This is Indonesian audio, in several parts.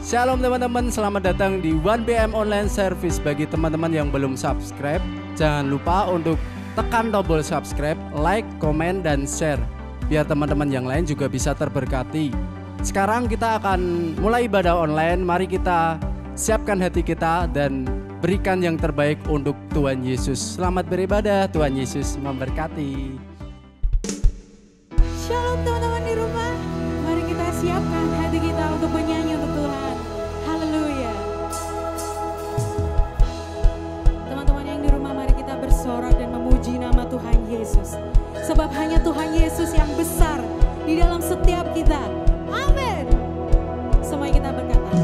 Shalom teman-teman, selamat datang di 1PM Online Service. Bagi teman-teman yang belum subscribe, jangan lupa untuk tekan tombol subscribe, like, komen, dan share, biar teman-teman yang lain juga bisa terberkati. Sekarang kita akan mulai ibadah online. Mari kita siapkan hati kita dan berikan yang terbaik untuk Tuhan Yesus. Selamat beribadah, Tuhan Yesus memberkati. Shalom teman-teman di rumah, mari kita siapkan hati kita untuk bernyanyi untuk Tuhan. Haleluya. Teman-teman yang di rumah, mari kita bersorak dan memuji nama Tuhan Yesus. Sebab hanya Tuhan Yesus yang besar di dalam setiap kita. Amin. Semuanya kita berkata.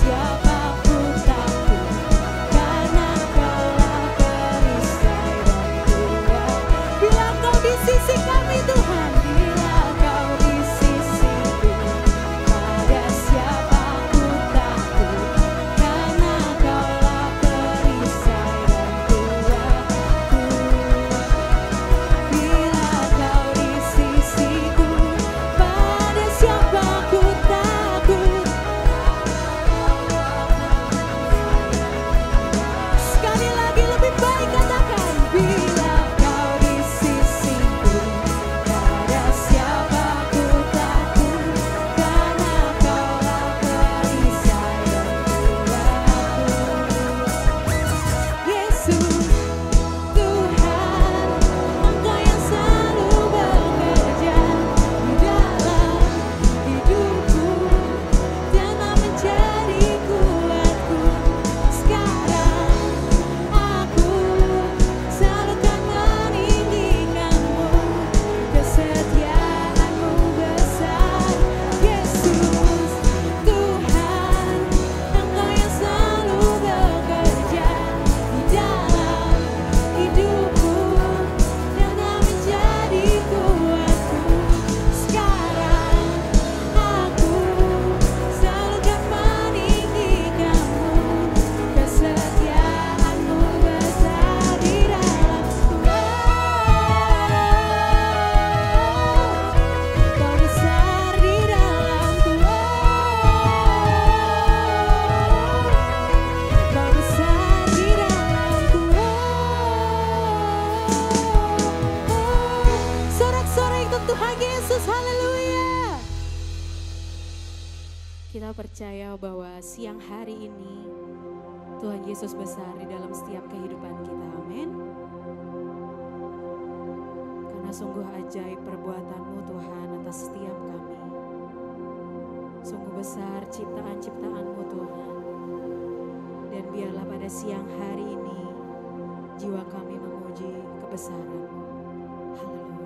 Siapa ku takut, karena Kaulah perisai kita percaya bahwa siang hari ini Tuhan Yesus besar di dalam setiap kehidupan kita. Amin. Karena sungguh ajaib perbuatan-Mu Tuhan atas setiap kami. Sungguh besar ciptaan-ciptaan-Mu Tuhan. Dan biarlah pada siang hari ini jiwa kami memuji kebesaran-Mu. Haleluya.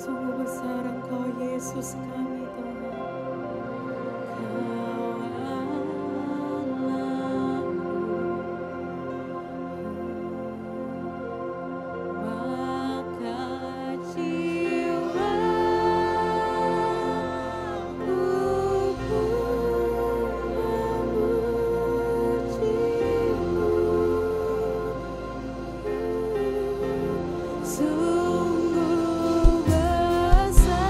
Sungguh besar Engkau Yesus kami Tuhan. Kau Allahku, maka jiwaku pun memuji-Mu. Sungguh besar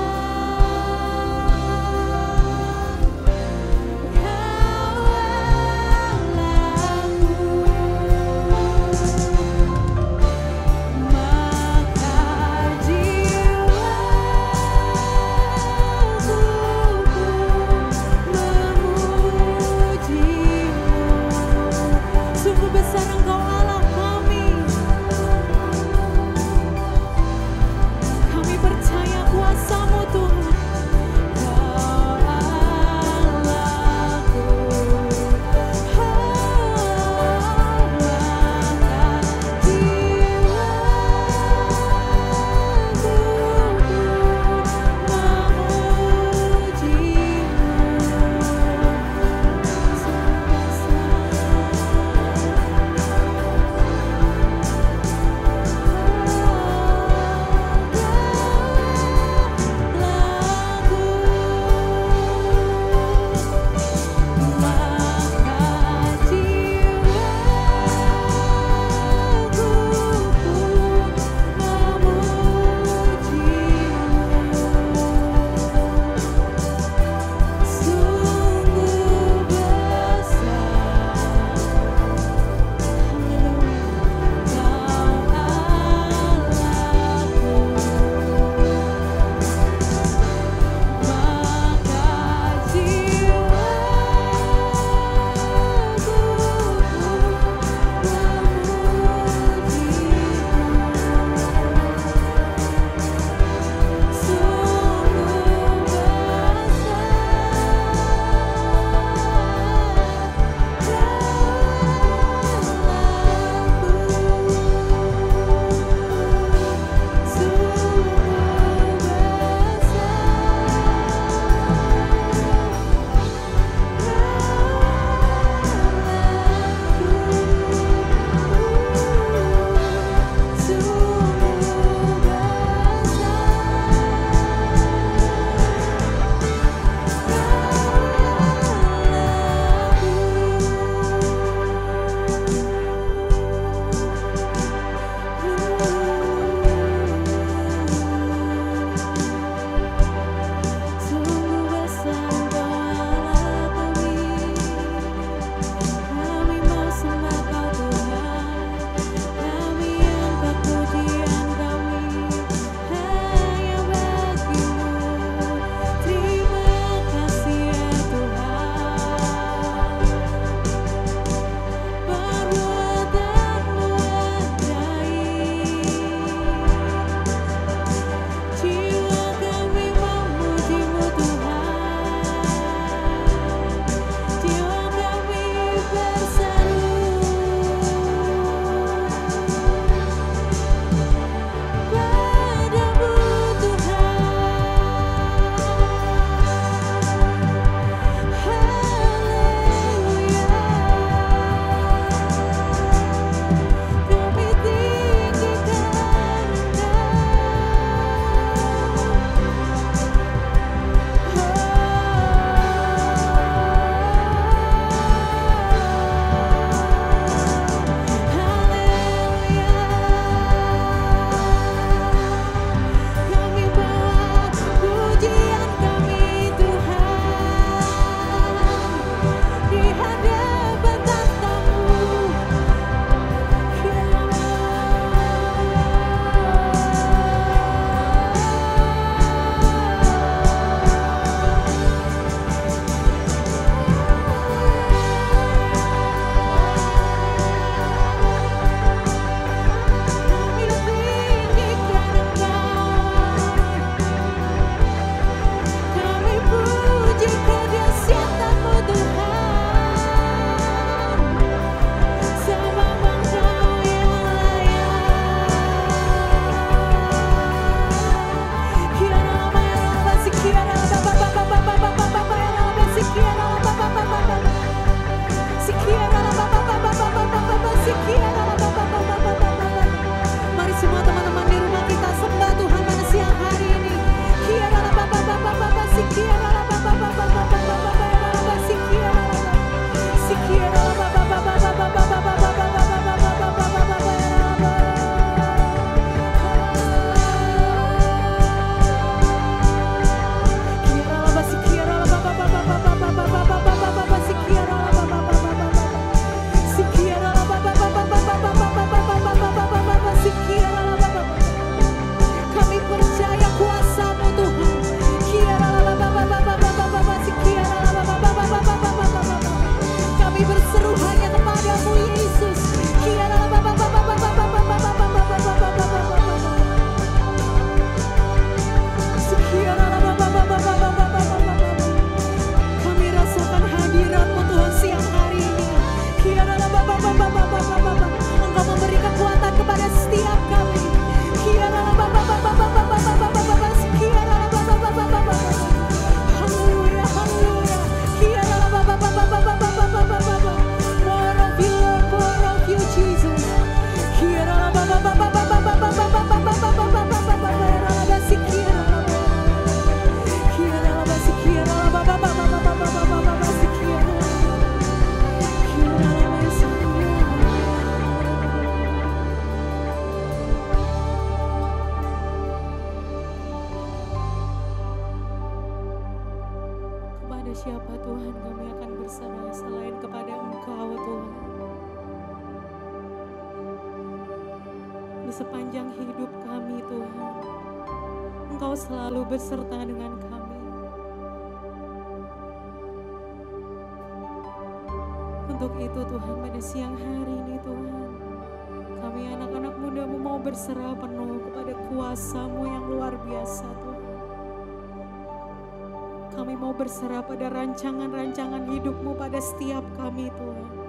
kepada Engkau Tuhan. Di sepanjang hidup kami Tuhan, Engkau selalu beserta dengan kami. Untuk itu Tuhan, pada siang hari ini Tuhan, kami anak-anak muda-Mu mau berserah penuh kepada kuasa-Mu yang luar biasa Tuhan. Kami mau berserah pada rancangan-rancangan hidup-Mu pada setiap kami Tuhan.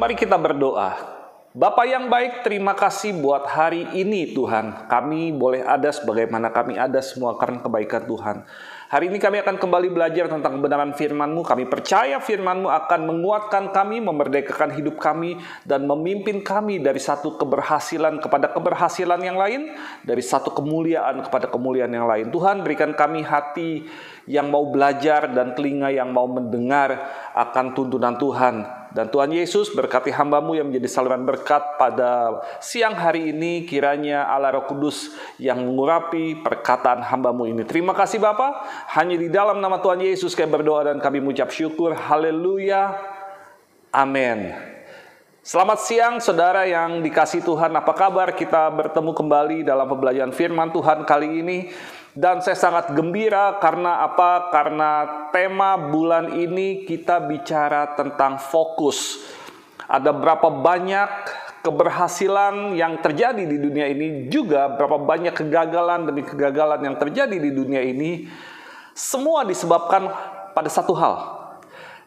Mari kita berdoa. Bapa yang baik, terima kasih buat hari ini Tuhan. Kami boleh ada sebagaimana kami ada semua karena kebaikan Tuhan. Hari ini kami akan kembali belajar tentang kebenaran firman-Mu. Kami percaya firman-Mu akan menguatkan kami, memerdekakan hidup kami, dan memimpin kami dari satu keberhasilan kepada keberhasilan yang lain, dari satu kemuliaan kepada kemuliaan yang lain. Tuhan, berikan kami hati yang mau belajar dan telinga yang mau mendengar akan tuntunan Tuhan. Dan Tuhan Yesus berkati hamba-Mu yang menjadi saluran berkat pada siang hari ini. Kiranya Allah Roh Kudus yang mengurapi perkataan hamba-Mu ini. Terima kasih Bapa. Hanya di dalam nama Tuhan Yesus kami berdoa dan kami mengucap syukur. Haleluya. Amin. Selamat siang saudara yang dikasihi Tuhan. Apa kabar? Kita bertemu kembali dalam pembelajaran firman Tuhan kali ini. Dan saya sangat gembira karena apa? Karena tema bulan ini kita bicara tentang fokus. Ada berapa banyak keberhasilan yang terjadi di dunia ini, juga berapa banyak kegagalan demi kegagalan yang terjadi di dunia ini. Semua disebabkan pada satu hal,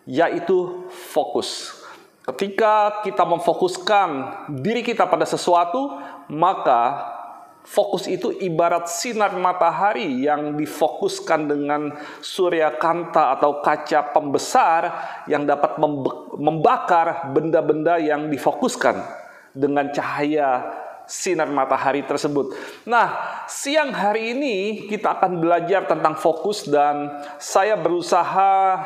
yaitu fokus. Ketika kita memfokuskan diri kita pada sesuatu, maka fokus itu ibarat sinar matahari yang difokuskan dengan surya kanta atau kaca pembesar yang dapat membakar benda-benda yang difokuskan dengan cahaya sinar matahari tersebut. Nah, siang hari ini kita akan belajar tentang fokus dan saya berusaha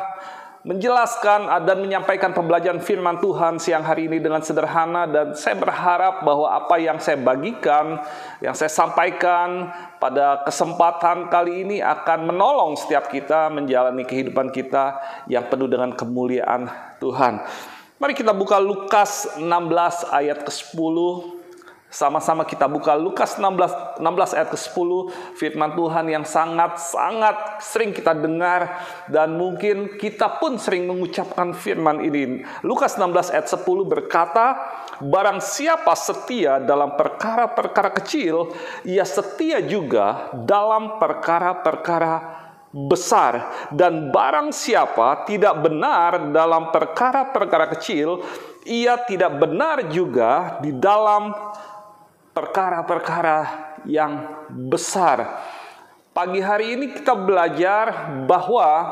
menjelaskan dan menyampaikan pembelajaran firman Tuhan siang hari ini dengan sederhana, dan saya berharap bahwa apa yang saya bagikan, yang saya sampaikan pada kesempatan kali ini akan menolong setiap kita menjalani kehidupan kita yang penuh dengan kemuliaan Tuhan. Mari kita buka Lukas 16 ayat ke-10. Sama-sama kita buka Lukas 16 ayat ke-10, firman Tuhan yang sangat-sangat sering kita dengar dan mungkin kita pun sering mengucapkan firman ini. Lukas 16 ayat 10 berkata, "Barang siapa setia dalam perkara-perkara kecil, ia setia juga dalam perkara-perkara besar. Dan barang siapa tidak benar dalam perkara-perkara kecil, ia tidak benar juga di dalam perkara-perkara yang besar." Pagi hari ini kita belajar bahwa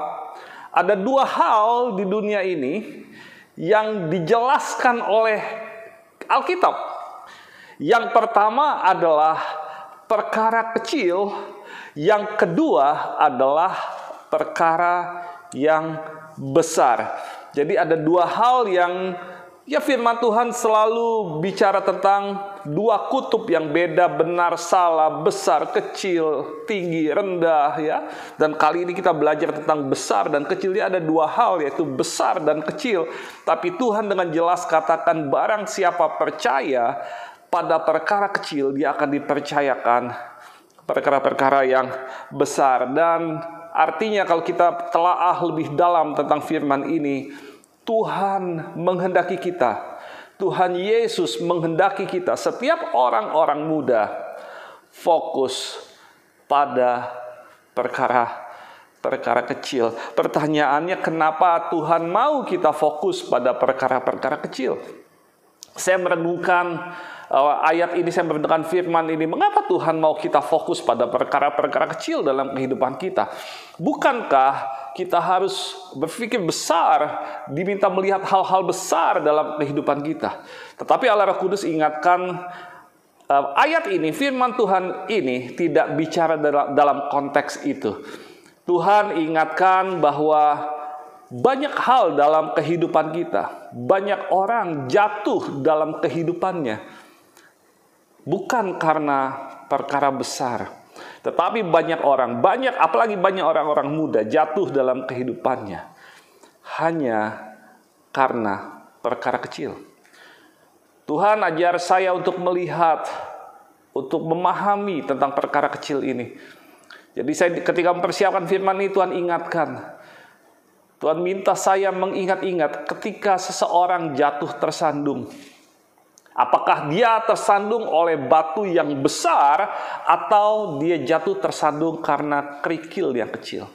ada dua hal di dunia ini yang dijelaskan oleh Alkitab. Yang pertama adalah perkara kecil, yang kedua adalah perkara yang besar. Jadi ada dua hal yang firman Tuhan selalu bicara tentang dua kutub yang beda, benar, salah, besar, kecil, tinggi, rendah, ya. Dan kali ini kita belajar tentang besar dan kecil. Dia ada dua hal, yaitu besar dan kecil. Tapi Tuhan dengan jelas katakan, barang siapa percaya pada perkara kecil, dia akan dipercayakan perkara-perkara yang besar. Dan artinya kalau kita telaah lebih dalam tentang firman ini, Tuhan menghendaki kita, Tuhan Yesus menghendaki kita, setiap orang-orang muda fokus pada perkara kecil. Pertanyaannya, kenapa Tuhan mau kita fokus pada perkara-perkara kecil? Saya merenungkan ayat ini, saya merenungkan firman ini. Mengapa Tuhan mau kita fokus pada perkara-perkara kecil dalam kehidupan kita? Bukankah kita harus berpikir besar, diminta melihat hal-hal besar dalam kehidupan kita? Tetapi Allah Roh Kudus ingatkan, ayat ini, firman Tuhan ini tidak bicara dalam konteks itu. Tuhan ingatkan bahwa banyak hal dalam kehidupan kita, banyak orang jatuh dalam kehidupannya, bukan karena perkara besar, tetapi apalagi banyak orang-orang muda jatuh dalam kehidupannya hanya karena perkara kecil. Tuhan ajar saya untuk melihat, untuk memahami tentang perkara kecil ini. Jadi saya ketika mempersiapkan firman ini, Tuhan ingatkan, Tuhan minta saya mengingat-ingat ketika seseorang jatuh tersandung. Apakah dia tersandung oleh batu yang besar atau dia jatuh tersandung karena kerikil yang kecil?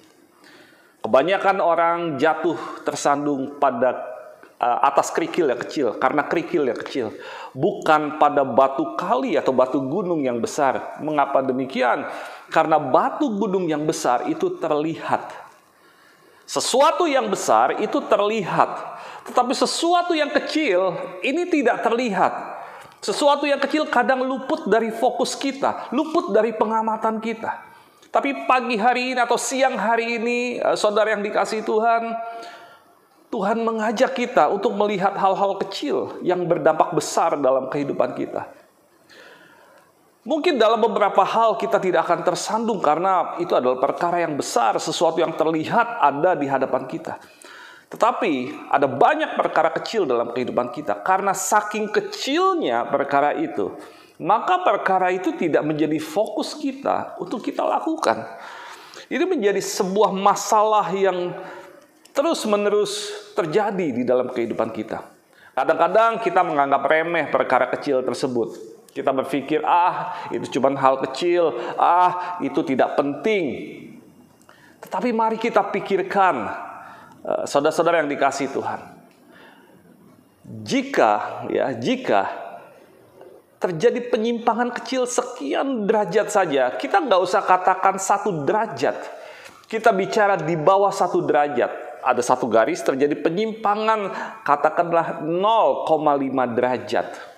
Kebanyakan orang jatuh tersandung pada atas kerikil yang kecil, karena kerikil yang kecil, bukan pada batu kali atau batu gunung yang besar. Mengapa demikian? Karena batu gunung yang besar itu terlihat. Sesuatu yang besar itu terlihat, tetapi sesuatu yang kecil ini tidak terlihat. Sesuatu yang kecil kadang luput dari fokus kita, luput dari pengamatan kita. Tapi pagi hari ini atau siang hari ini, saudara yang dikasihi Tuhan, Tuhan mengajak kita untuk melihat hal-hal kecil yang berdampak besar dalam kehidupan kita. Mungkin dalam beberapa hal kita tidak akan tersandung karena itu adalah perkara yang besar, sesuatu yang terlihat ada di hadapan kita. Tetapi ada banyak perkara kecil dalam kehidupan kita. Karena saking kecilnya perkara itu, maka perkara itu tidak menjadi fokus kita untuk kita lakukan. Ini menjadi sebuah masalah yang terus-menerus terjadi di dalam kehidupan kita. Kadang-kadang kita menganggap remeh perkara kecil tersebut. Kita berpikir, itu cuma hal kecil, itu tidak penting. Tetapi mari kita pikirkan, saudara-saudara yang dikasihi Tuhan. Jika terjadi penyimpangan kecil sekian derajat saja, kita nggak usah katakan 1 derajat. Kita bicara di bawah 1 derajat. Ada 1 garis terjadi penyimpangan, katakanlah 0,5 derajat.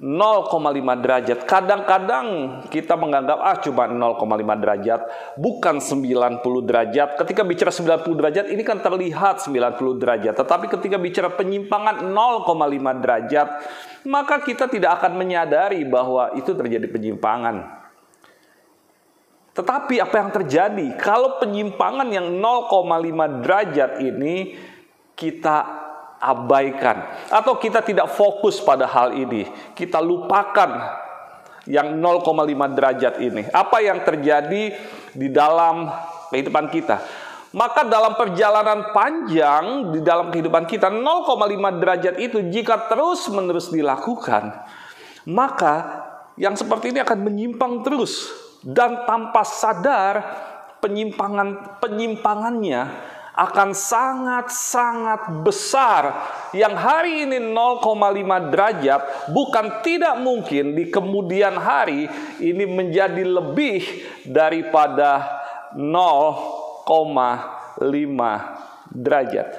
0,5 derajat. Kadang-kadang kita menganggap cuma 0,5 derajat, bukan 90 derajat. Ketika bicara 90 derajat, ini kan terlihat 90 derajat. Tetapi ketika bicara penyimpangan 0,5 derajat, maka kita tidak akan menyadari bahwa itu terjadi penyimpangan. Tetapi apa yang terjadi kalau penyimpangan yang 0,5 derajat ini kita abaikan, atau kita tidak fokus pada hal ini, kita lupakan yang 0,5 derajat ini, apa yang terjadi di dalam kehidupan kita? Maka dalam perjalanan panjang di dalam kehidupan kita, 0,5 derajat itu jika terus-menerus dilakukan, maka yang seperti ini akan menyimpang terus. Dan tanpa sadar penyimpangannya akan sangat-sangat besar. Yang hari ini 0,5 derajat bukan tidak mungkin di kemudian hari ini menjadi lebih daripada 0,5 derajat.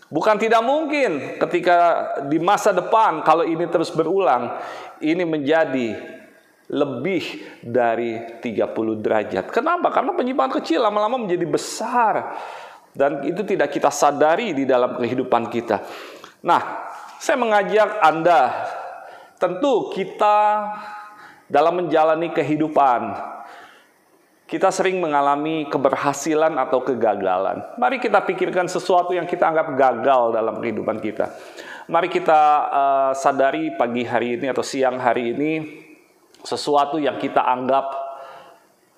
Bukan tidak mungkin ketika di masa depan kalau ini terus berulang, ini menjadi lebih dari 30 derajat. Kenapa? Karena penyimpangan kecil lama-lama menjadi besar. Dan itu tidak kita sadari di dalam kehidupan kita. Nah, saya mengajak Anda, tentu kita dalam menjalani kehidupan, kita sering mengalami keberhasilan atau kegagalan. Mari kita pikirkan sesuatu yang kita anggap gagal dalam kehidupan kita. Mari kita sadari pagi hari ini atau siang hari ini, sesuatu yang kita anggap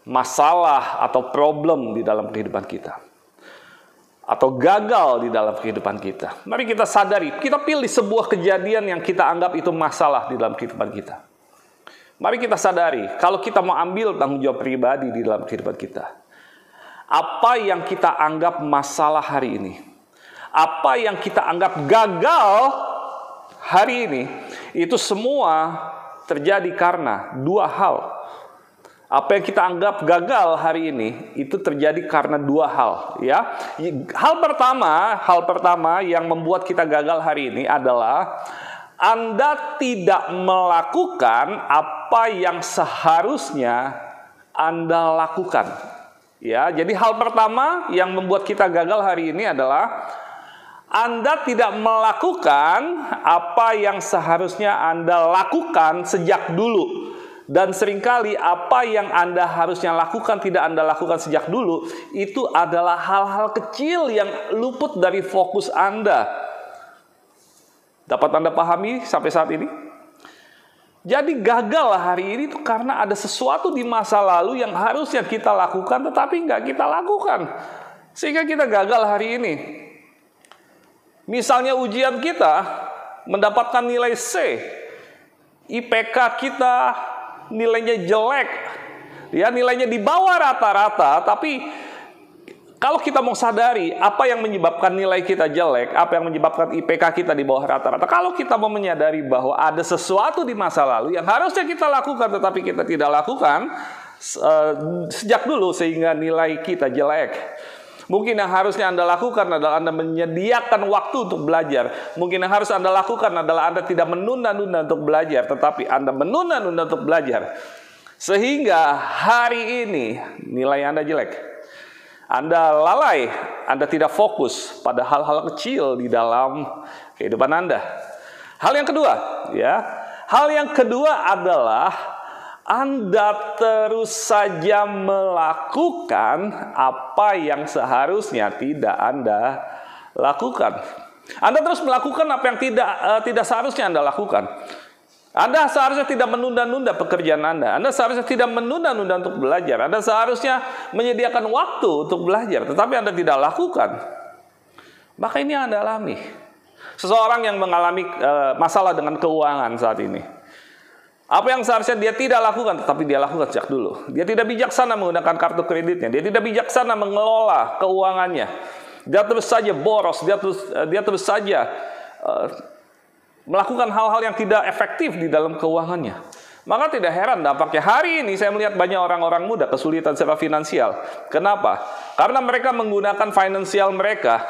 masalah atau problem di dalam kehidupan kita, atau gagal di dalam kehidupan kita. Mari kita sadari, kita pilih sebuah kejadian yang kita anggap itu masalah di dalam kehidupan kita. Mari kita sadari, kalau kita mau ambil tanggung jawab pribadi di dalam kehidupan kita, apa yang kita anggap masalah hari ini, apa yang kita anggap gagal hari ini, itu semua terjadi karena 2 hal. Apa yang kita anggap gagal hari ini itu terjadi karena 2 hal, ya. Hal pertama yang membuat kita gagal hari ini adalah Anda tidak melakukan apa yang seharusnya Anda lakukan. Ya, jadi hal pertama yang membuat kita gagal hari ini adalah Anda tidak melakukan apa yang seharusnya Anda lakukan sejak dulu. Dan seringkali apa yang Anda harusnya lakukan tidak Anda lakukan sejak dulu, itu adalah hal-hal kecil yang luput dari fokus Anda. Dapat Anda pahami sampai saat ini? Jadi gagal hari ini itu karena ada sesuatu di masa lalu yang harusnya kita lakukan tetapi nggak kita lakukan. Sehingga kita gagal hari ini. Misalnya ujian kita mendapatkan nilai C, IPK kita nilainya jelek, ya nilainya di bawah rata-rata. Tapi kalau kita mau sadari apa yang menyebabkan nilai kita jelek, apa yang menyebabkan IPK kita di bawah rata-rata, kalau kita mau menyadari bahwa ada sesuatu di masa lalu yang harusnya kita lakukan tetapi kita tidak lakukan sejak dulu sehingga nilai kita jelek. Mungkin yang harusnya Anda lakukan adalah Anda menyediakan waktu untuk belajar. Mungkin yang harus Anda lakukan adalah Anda tidak menunda-nunda untuk belajar, tetapi Anda menunda-nunda untuk belajar. Sehingga hari ini nilai Anda jelek. Anda lalai Anda tidak fokus pada hal-hal kecil di dalam kehidupan Anda. Hal yang kedua adalah Anda terus saja melakukan apa yang seharusnya tidak Anda lakukan. Anda terus melakukan apa yang tidak seharusnya Anda lakukan. Anda seharusnya tidak menunda-nunda pekerjaan Anda. Anda seharusnya tidak menunda-nunda untuk belajar. Anda seharusnya menyediakan waktu untuk belajar, tetapi Anda tidak lakukan. Maka ini yang Anda alami. Seseorang yang mengalami masalah dengan keuangan saat ini. Apa yang seharusnya dia tidak lakukan, tetapi dia lakukan sejak dulu. Dia tidak bijaksana menggunakan kartu kreditnya. Dia tidak bijaksana mengelola keuangannya. Dia terus saja boros. Dia terus saja melakukan hal-hal yang tidak efektif di dalam keuangannya. Maka tidak heran dampaknya. Hari ini saya melihat banyak orang-orang muda kesulitan secara finansial. Kenapa? Karena mereka menggunakan finansial mereka.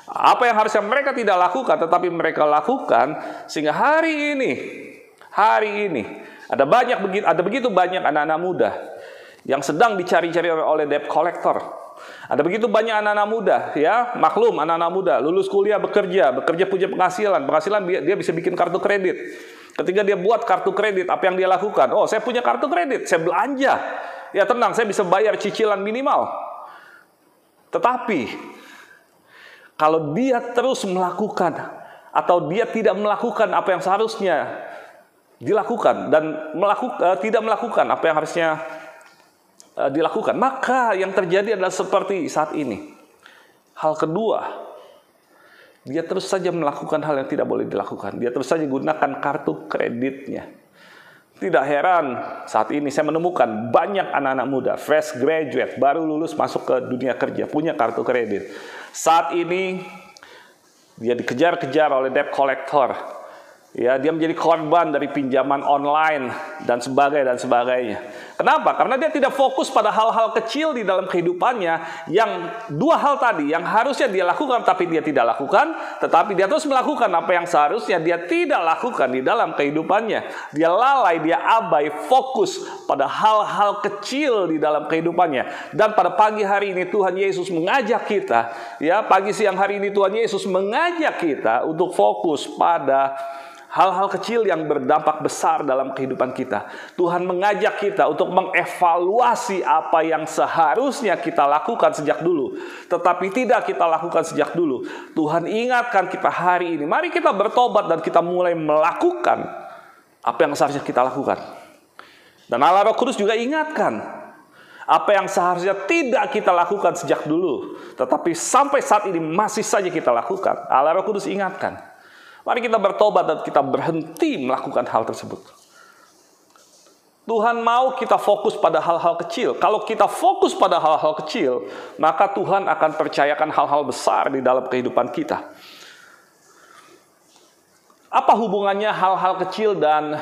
Apa yang harusnya mereka tidak lakukan, tetapi mereka lakukan. Sehingga hari ini ada begitu banyak anak-anak muda yang sedang dicari-cari oleh debt collector. Ada begitu banyak anak-anak muda, ya, maklum anak-anak muda lulus kuliah bekerja punya penghasilan dia bisa bikin kartu kredit. Ketika dia buat kartu kredit, apa yang dia lakukan? Oh, saya punya kartu kredit, saya belanja. Ya tenang, saya bisa bayar cicilan minimal. Tetapi kalau dia terus melakukan atau dia tidak melakukan apa yang seharusnya dilakukan dan tidak melakukan apa yang harusnya dilakukan, maka yang terjadi adalah seperti saat ini. Hal kedua, dia terus saja melakukan hal yang tidak boleh dilakukan. Dia terus saja gunakan kartu kreditnya. Tidak heran saat ini saya menemukan banyak anak-anak muda, fresh graduate, baru lulus masuk ke dunia kerja, punya kartu kredit. Saat ini dia dikejar-kejar oleh debt collector. Ya, dia menjadi korban dari pinjaman online dan sebagainya. Kenapa? Karena dia tidak fokus pada hal-hal kecil di dalam kehidupannya, yang dua hal tadi yang harusnya dia lakukan tapi dia tidak lakukan, tetapi dia terus melakukan apa yang seharusnya dia tidak lakukan di dalam kehidupannya. Dia lalai, dia abai, fokus pada hal-hal kecil di dalam kehidupannya. Dan pada pagi hari ini Tuhan Yesus mengajak kita, ya, pagi siang hari ini Tuhan Yesus mengajak kita untuk fokus pada hal-hal kecil yang berdampak besar dalam kehidupan kita. Tuhan mengajak kita untuk mengevaluasi apa yang seharusnya kita lakukan sejak dulu, tetapi tidak kita lakukan sejak dulu. Tuhan ingatkan kita hari ini, mari kita bertobat dan kita mulai melakukan apa yang seharusnya kita lakukan. Dan Allah Roh Kudus juga ingatkan apa yang seharusnya tidak kita lakukan sejak dulu, tetapi sampai saat ini masih saja kita lakukan. Allah Roh Kudus ingatkan. Mari kita bertobat dan kita berhenti melakukan hal tersebut. Tuhan mau kita fokus pada hal-hal kecil. Kalau kita fokus pada hal-hal kecil, maka Tuhan akan percayakan hal-hal besar di dalam kehidupan kita. Apa hubungannya hal-hal kecil dan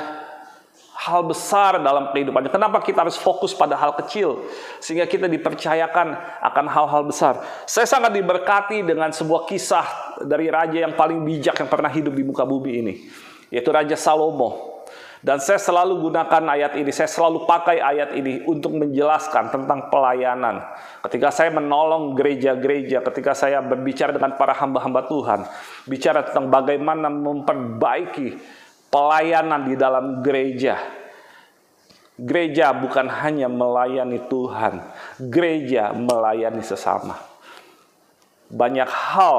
hal besar dalam kehidupannya? Kenapa kita harus fokus pada hal kecil sehingga kita dipercayakan akan hal-hal besar? Saya sangat diberkati dengan sebuah kisah dari raja yang paling bijak yang pernah hidup di muka bumi ini, yaitu Raja Salomo. Dan saya selalu gunakan ayat ini, saya selalu pakai ayat ini untuk menjelaskan tentang pelayanan. Ketika saya menolong gereja-gereja, ketika saya berbicara dengan para hamba-hamba Tuhan, bicara tentang bagaimana memperbaiki pelayanan di dalam gereja. Gereja bukan hanya melayani Tuhan, gereja melayani sesama. Banyak hal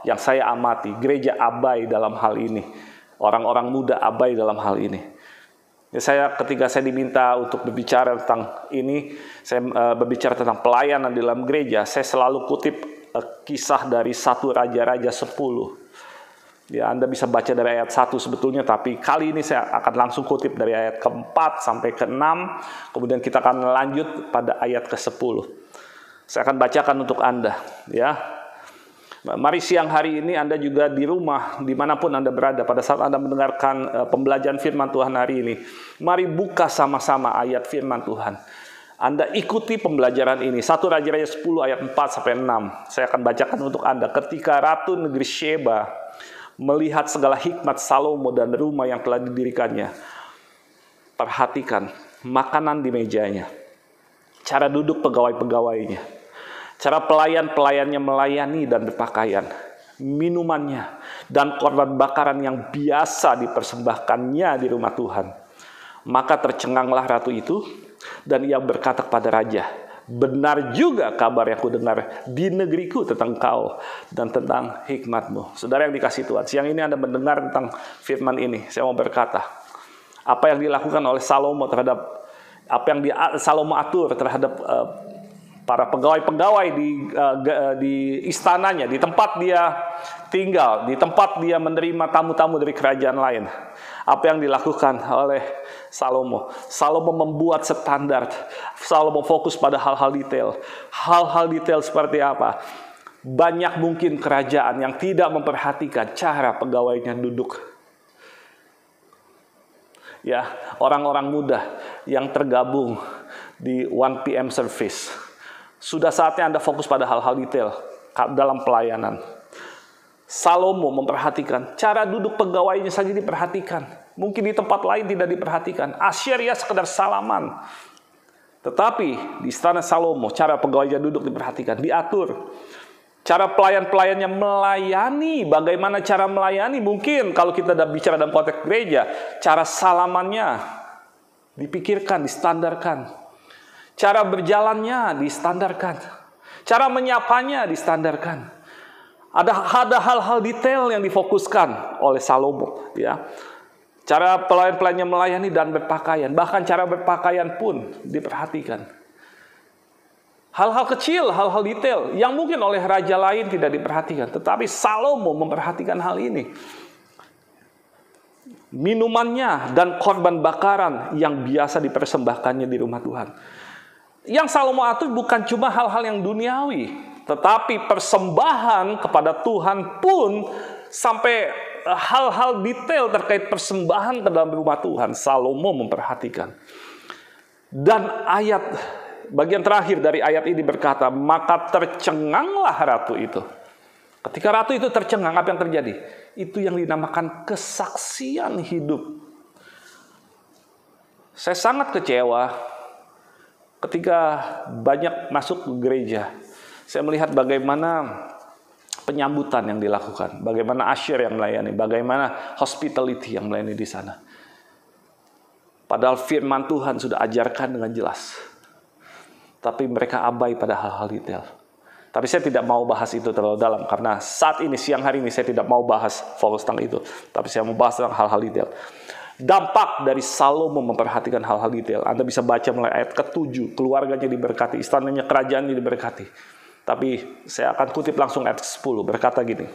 yang saya amati, gereja abai dalam hal ini. Orang-orang muda abai dalam hal ini. Ketika saya diminta untuk berbicara tentang ini, saya berbicara tentang pelayanan dalam gereja, saya selalu kutip kisah dari 1 Raja-Raja 10. Ya, Anda bisa baca dari ayat 1 sebetulnya, tapi kali ini saya akan langsung kutip dari ayat ke-4 sampai ke-6, kemudian kita akan lanjut pada ayat ke-10. Saya akan bacakan untuk Anda, ya. Mari siang hari ini Anda juga di rumah, dimanapun Anda berada, pada saat Anda mendengarkan pembelajaran firman Tuhan hari ini, mari buka sama-sama ayat firman Tuhan. Anda ikuti pembelajaran ini, 1 Raja-Raja 10 ayat 4 sampai 6. Saya akan bacakan untuk Anda. Ketika Ratu Negeri Sheba melihat segala hikmat Salomo dan rumah yang telah didirikannya, perhatikan makanan di mejanya, cara duduk pegawai-pegawainya, Cara pelayan-pelayannya melayani dan berpakaian, minumannya, dan korban bakaran yang biasa dipersembahkannya di rumah Tuhan. Maka tercenganglah ratu itu, dan ia berkata kepada raja, benar juga kabar yang kudengar di negeriku tentang kau dan tentang hikmatmu. Saudara yang dikasihi Tuhan, siang ini Anda mendengar tentang firman ini. Saya mau berkata, apa yang dilakukan oleh Salomo terhadap, apa yang Salomo atur terhadap para pegawai-pegawai di istananya, di tempat dia tinggal, di tempat dia menerima tamu-tamu dari kerajaan lain. Apa yang dilakukan oleh Salomo? Salomo membuat standar. Salomo fokus pada hal-hal detail. Hal-hal detail seperti apa? Banyak mungkin kerajaan yang tidak memperhatikan cara pegawainya duduk. Ya, orang-orang muda yang tergabung di 1 PM service. Sudah saatnya Anda fokus pada hal-hal detail dalam pelayanan. Salomo memperhatikan cara duduk pegawainya saja diperhatikan. Mungkin di tempat lain tidak diperhatikan. Asyir ya sekedar salaman. Tetapi di istana Salomo cara pegawainya duduk diperhatikan, diatur. Cara pelayan-pelayannya melayani, bagaimana cara melayani? Mungkin kalau kita bicara dalam konteks gereja, cara salamannya dipikirkan, distandarkan. Cara berjalannya distandarkan. Cara menyapanya distandarkan. Ada hal-hal detail yang difokuskan oleh Salomo. Ya. Cara pelayan-pelayannya melayani dan berpakaian. Bahkan cara berpakaian pun diperhatikan. Hal-hal kecil, hal-hal detail yang mungkin oleh raja lain tidak diperhatikan. Tetapi Salomo memperhatikan hal ini. Minumannya dan korban bakaran yang biasa dipersembahkannya di rumah Tuhan. Yang Salomo atur bukan cuma hal-hal yang duniawi, tetapi persembahan kepada Tuhan pun sampai hal-hal detail terkait persembahan ke dalam rumah Tuhan. Salomo memperhatikan. Dan ayat bagian terakhir dari ayat ini berkata, maka tercenganglah ratu itu. Ketika ratu itu tercengang, apa yang terjadi? Itu yang dinamakan kesaksian hidup. Saya sangat kecewa ketika banyak masuk ke gereja. Saya melihat bagaimana penyambutan yang dilakukan, bagaimana asyir yang melayani, bagaimana hospitality yang melayani di sana. Padahal firman Tuhan sudah ajarkan dengan jelas. Tapi mereka abai pada hal-hal detail. Tapi saya tidak mau bahas itu terlalu dalam, karena saat ini, siang hari ini, saya tidak mau bahas fokus tentang itu. Tapi saya mau bahas tentang hal-hal detail. Dampak dari Salomo memperhatikan hal-hal detail. Anda bisa baca mulai ayat ke-7, keluarganya diberkati, istananya, kerajaannya diberkati. Tapi saya akan kutip langsung ayat ke-10, berkata gini.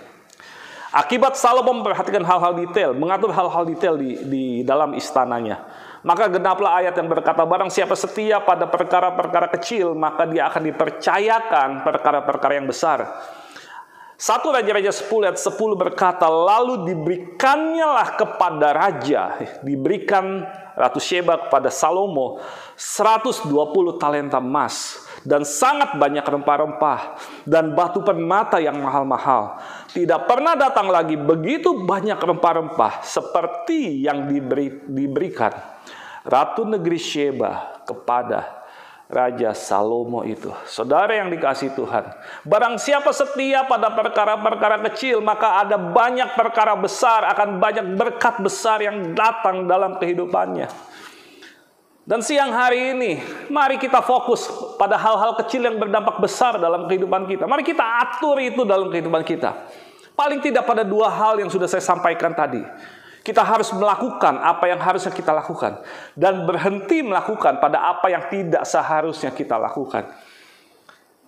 Akibat Salomo memperhatikan hal-hal detail, mengatur hal-hal detail di dalam istananya. Maka genaplah ayat yang berkata, barang siapa setia pada perkara-perkara kecil, maka dia akan dipercayakan perkara-perkara yang besar. 1 Raja-Raja 10 ayat 10 berkata, lalu diberikannya kepada raja, diberikan Ratu Sheba kepada Salomo 120 talenta emas dan sangat banyak rempah-rempah dan batu permata yang mahal-mahal. Tidak pernah datang lagi begitu banyak rempah-rempah seperti yang diberikan Ratu Negeri Sheba kepada Raja Salomo itu. Saudara yang dikasihi Tuhan, barang siapa setia pada perkara-perkara kecil, maka ada banyak perkara besar, akan banyak berkat besar yang datang dalam kehidupannya. Dan siang hari ini, mari kita fokus pada hal-hal kecil yang berdampak besar dalam kehidupan kita. Mari kita atur itu dalam kehidupan kita. Paling tidak pada 2 hal yang sudah saya sampaikan tadi. Kita harus melakukan apa yang harusnya kita lakukan. Dan berhenti melakukan pada apa yang tidak seharusnya kita lakukan.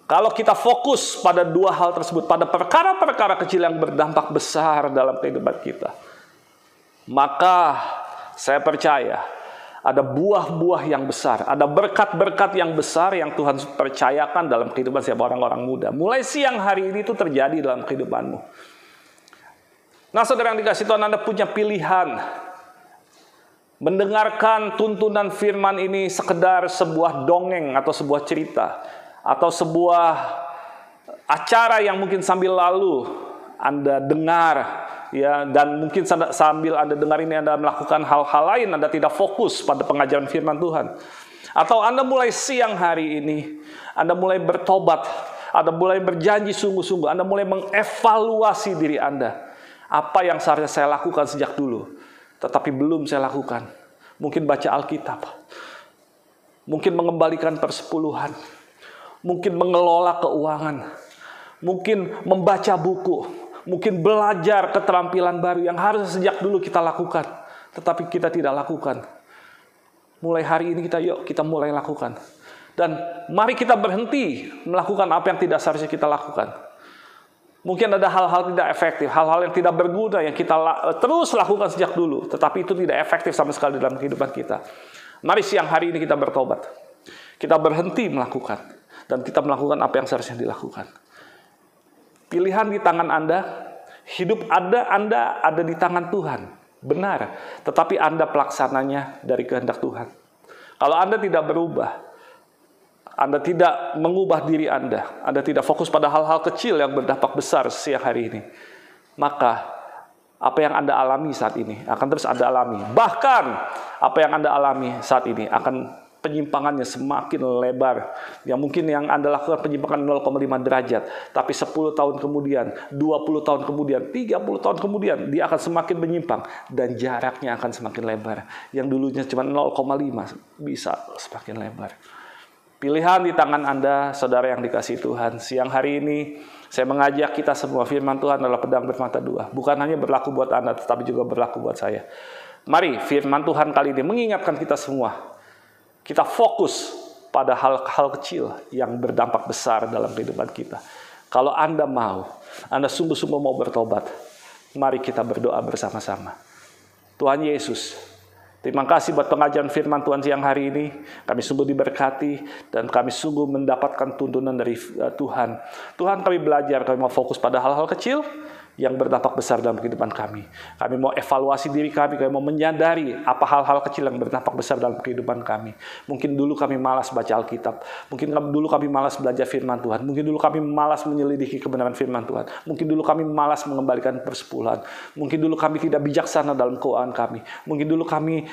Kalau kita fokus pada 2 hal tersebut, pada perkara-perkara kecil yang berdampak besar dalam kehidupan kita, maka saya percaya ada buah-buah yang besar, ada berkat-berkat yang besar yang Tuhan percayakan dalam kehidupan setiap orang-orang muda. Mulai siang hari ini itu terjadi dalam kehidupanmu. Nah, saudara yang dikasihi Tuhan, Anda punya pilihan. Mendengarkan tuntunan firman ini sekedar sebuah dongeng atau sebuah cerita. Atau sebuah acara yang mungkin sambil lalu Anda dengar. Ya, dan mungkin sambil Anda dengar ini Anda melakukan hal-hal lain. Anda tidak fokus pada pengajaran firman Tuhan. Atau Anda mulai siang hari ini, Anda mulai bertobat. Anda mulai berjanji sungguh-sungguh, Anda mulai mengevaluasi diri Anda. Apa yang seharusnya saya lakukan sejak dulu, tetapi belum saya lakukan. Mungkin baca Alkitab, mungkin mengembalikan persepuluhan, mungkin mengelola keuangan, mungkin membaca buku, mungkin belajar keterampilan baru yang harus sejak dulu kita lakukan, tetapi kita tidak lakukan. Mulai hari ini kita mulai lakukan. Dan mari kita berhenti melakukan apa yang tidak seharusnya kita lakukan. Mungkin ada hal-hal tidak efektif, hal-hal yang tidak berguna yang kita terus lakukan sejak dulu, tetapi itu tidak efektif sama sekali dalam kehidupan kita. Mari siang hari ini kita bertobat. Kita berhenti melakukan, dan kita melakukan apa yang seharusnya dilakukan. Pilihan di tangan Anda, hidup Anda ada di tangan Tuhan. Benar, tetapi Anda pelaksananya dari kehendak Tuhan. Kalau Anda tidak berubah, Anda tidak mengubah diri Anda tidak fokus pada hal-hal kecil yang berdampak besar siang hari ini, maka apa yang Anda alami saat ini akan terus Anda alami. Bahkan apa yang Anda alami saat ini akan penyimpangannya semakin lebar. Yang mungkin yang Anda lakukan penyimpangan 0,5 derajat, tapi 10 tahun kemudian, 20 tahun kemudian, 30 tahun kemudian, dia akan semakin menyimpang dan jaraknya akan semakin lebar. Yang dulunya cuma 0,5 bisa semakin lebar. Pilihan di tangan Anda, saudara yang dikasihi Tuhan. Siang hari ini, saya mengajak kita semua, firman Tuhan adalah pedang bermata dua. Bukan hanya berlaku buat Anda, tetapi juga berlaku buat saya. Mari, firman Tuhan kali ini mengingatkan kita semua. Kita fokus pada hal-hal kecil yang berdampak besar dalam kehidupan kita. Kalau Anda mau, Anda sungguh-sungguh mau bertobat, mari kita berdoa bersama-sama. Tuhan Yesus, terima kasih buat pengajaran firman Tuhan siang hari ini. Kami sungguh diberkati dan kami sungguh mendapatkan tuntunan dari Tuhan. Tuhan, kami belajar, kami mau fokus pada hal-hal kecil yang berdampak besar dalam kehidupan kami. Kami mau evaluasi diri kami mau menyadari apa hal-hal kecil yang berdampak besar dalam kehidupan kami. Mungkin dulu kami malas baca Alkitab. Mungkin dulu kami malas belajar firman Tuhan. Mungkin dulu kami malas menyelidiki kebenaran firman Tuhan. Mungkin dulu kami malas mengembalikan persepuluhan. Mungkin dulu kami tidak bijaksana dalam keuangan kami. Mungkin dulu kami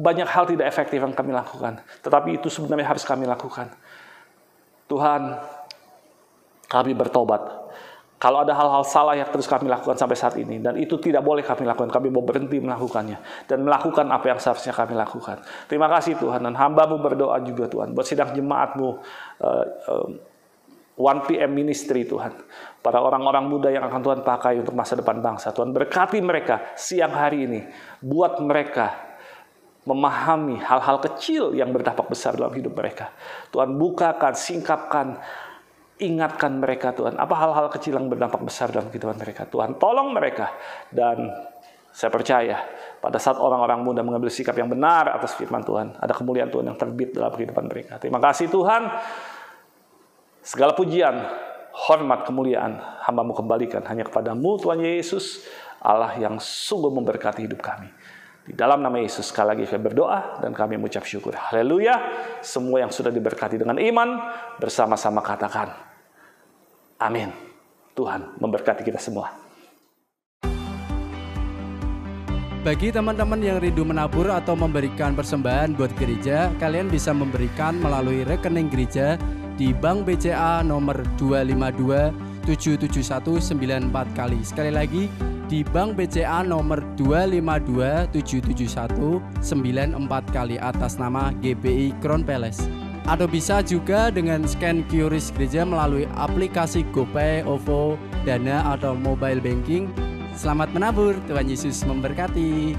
banyak hal tidak efektif yang kami lakukan. Tetapi itu sebenarnya harus kami lakukan. Tuhan, kami bertobat. Kalau ada hal-hal salah yang terus kami lakukan sampai saat ini, dan itu tidak boleh kami lakukan, kami mau berhenti melakukannya, dan melakukan apa yang seharusnya kami lakukan. Terima kasih Tuhan, dan hamba-Mu berdoa juga Tuhan, buat sidang jemaat-Mu, 1PM Ministry Tuhan, para orang-orang muda yang akan Tuhan pakai untuk masa depan bangsa. Tuhan berkati mereka siang hari ini, buat mereka memahami hal-hal kecil yang berdampak besar dalam hidup mereka. Tuhan bukakan, singkapkan, ingatkan mereka Tuhan, apa hal-hal kecil yang berdampak besar dalam kehidupan mereka. Tuhan tolong mereka, dan saya percaya pada saat orang-orang muda mengambil sikap yang benar atas firman Tuhan, ada kemuliaan Tuhan yang terbit dalam kehidupan mereka. Terima kasih Tuhan, segala pujian, hormat, kemuliaan hamba-Mu kembalikan hanya kepada-Mu Tuhan Yesus, Allah yang sungguh memberkati hidup kami. Di dalam nama Yesus sekali lagi kami berdoa dan kami mengucap syukur. Haleluya. Semua yang sudah diberkati dengan iman bersama-sama katakan amin. Tuhan memberkati kita semua. Bagi teman-teman yang rindu menabur atau memberikan persembahan buat gereja, kalian bisa memberikan melalui rekening gereja di Bank BCA nomor 252779194 kali. Sekali lagi, di Bank BCA nomor 252779194 kali atas nama GBI Crown Palace. Atau bisa juga dengan scan QRIS gereja melalui aplikasi GoPay, OVO, Dana atau mobile banking. Selamat menabur, Tuhan Yesus memberkati.